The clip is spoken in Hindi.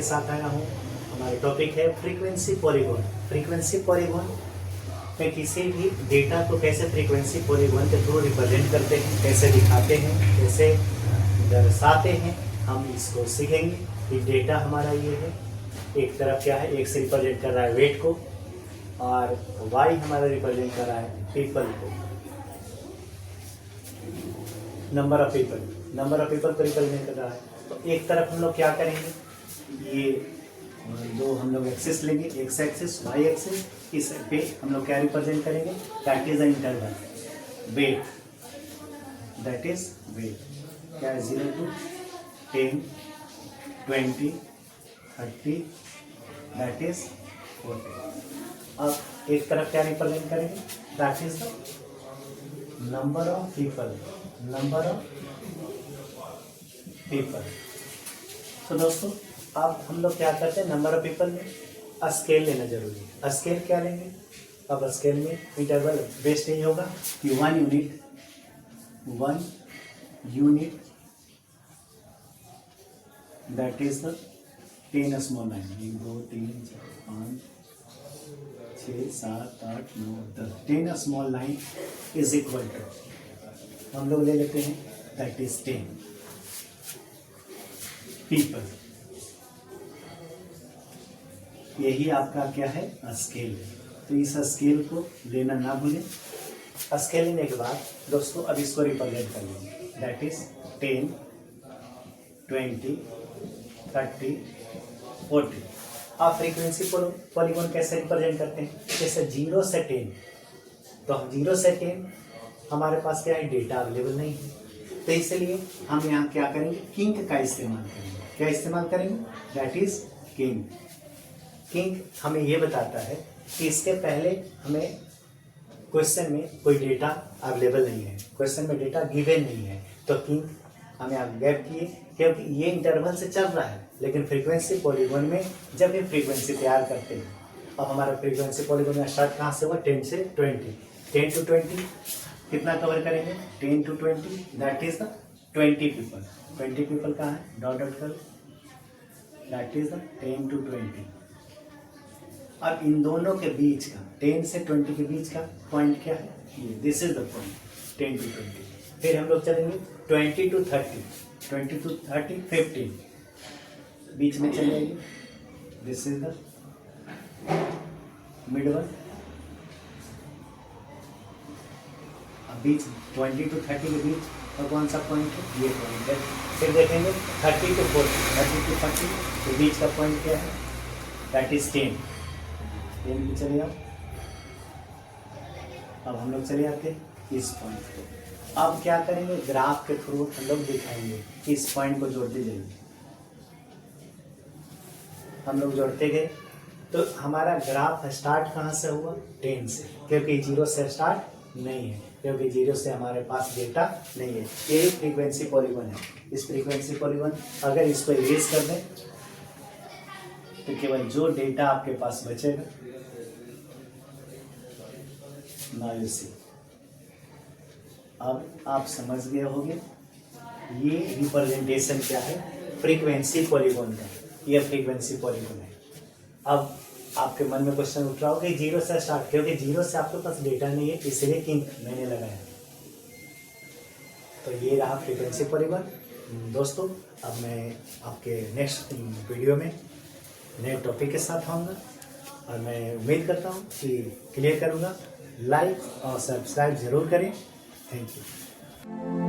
साथ आया हूँ। हमारा टॉपिक है फ्रीक्वेंसी पॉलीगॉन। फ्रीक्वेंसी पॉलीगॉन में किसी भी डेटा को कैसे फ्रीक्वेंसी पॉलीगॉन के थ्रू रिप्रेजेंट करते हैं, कैसे दिखाते हैं, कैसे दर्शाते हैं, हम इसको सीखेंगे। कि डेटा हमारा ये है, एक तरफ क्या है, एक से रिप्रेजेंट कर रहा है वेट को और वाई हमारा रिप्रेजेंट कर रहा है पीपल को, नंबर ऑफ पीपल को रिप्रेजेंट कर रहा है। तो एक तरफ हम लोग क्या करेंगे, ये दो हम लोग एक्सिस लेंगे, एक्स एक्सिस वाई एक्सिस, इस पे हम लोग क्या रिप्रेजेंट करेंगे, that is the interval weight, that is weight क्या है 0 to 10 20 30 दैट इज 40। अब एक तरफ क्या रिप्रेजेंट करेंगे, that is the number of people. तो दोस्तों अब हम लोग क्या करते हैं, नंबर ऑफ पीपल में स्केल लेना जरूरी है। स्केल क्या लेंगे, अब स्केल में इंटरवल बेस्ट यही होगा कि 1 unit that is the 10 small line, 1 2 3 4 5 6 7 8 9 10 10 small line is equal to, हम लोग ले लेते हैं दैट इज 10 पीपल। यही आपका क्या है, स्केल है। तो इस स्केल को लेना ना भूलें। स्केल लेने के बाद दोस्तों अब इसको रिप्रेजेंट कर लेंगे, दैट इज 10 20 30 40। आप फ्रीक्वेंसी पॉलीगॉन कैसे रिप्रेजेंट करते हैं, जैसे 0 से 10, तो हम 0 से 10 हमारे पास क्या है, डेटा अवेलेबल नहीं है, तो इसलिए हम यहाँ क्या करेंगे, किंग का इस्तेमाल करेंगे। क्या इस्तेमाल करेंगे, दैट इज किंग। किंग हमें ये बताता है कि इसके पहले हमें क्वेश्चन में कोई डेटा अवेलेबल नहीं है, क्वेश्चन में डेटा गिवन नहीं है, तो किंग हमें आप गैप किए, क्योंकि ये इंटरवल से चल रहा है। लेकिन फ्रीक्वेंसी पॉलीगॉन में जब ये फ्रीक्वेंसी तैयार करते हैं, अब हमारा फ्रीक्वेंसी पॉलीगॉन में स्टार्ट कहाँ से हुआ, 10 से 20, 10 to 20 कितना कवर करेंगे, 10 to 20 that is the 20 people. 20 people कहाँ है, डॉट डॉट कर, दैट इज द 10 to 20। अब इन दोनों के बीच का 10 से 20 के बीच का पॉइंट क्या है, ये this is the point 10 to 20। फिर हम लोग चलेंगे 20 to 30 15 बीच में चले जाएंगे, this is the mid one. अब बीच 20 to 30 के बीच और कौन सा पॉइंट है, ये पॉइंट है। फिर देखेंगे 30 to 40 के बीच का पॉइंट क्या है, दैट इज 10 पे चले आओ। अब हम लोग चले आते हैं इस पॉइंट को। अब क्या करेंगे, ग्राफ के थ्रू हम लोग दिखाएंगे कि इस पॉइंट को जोड़ते जाइए। हम लोग जोड़ते गए तो हमारा ग्राफ स्टार्ट कहाँ से हुआ, 10 से, क्योंकि 0 से स्टार्ट नहीं है, क्योंकि 0 से हमारे पास डेटा नहीं है। ये फ्रीक्वेंसी पॉलीगॉन है। इस फ्रीक्वेंसी पॉलीगॉन अगर इसको इरेज कर दें तो केवल जो डेटा आपके पास बचेगा, नाउ यू सी, अब आप समझ गए होंगे ये रिप्रेजेंटेशन क्या है फ्रीक्वेंसी पॉलीगॉन का। ये फ्रीक्वेंसी पॉलीगॉन है। अब आपके मन में क्वेश्चन उठ रहा हो कि 0 से स्टार्ट, क्योंकि 0 से आपके पास डेटा नहीं है, इसलिए किंग मैंने लगाया। तो ये रहा फ्रीक्वेंसी पॉलीगॉन। दोस्तों अब मैं आपके नेक्स्ट वीडियो में नए टॉपिक के साथ आऊँगा और मैं उम्मीद करता हूँ कि क्लियर करूँगा। लाइक और सब्सक्राइब जरूर करें। Thank you.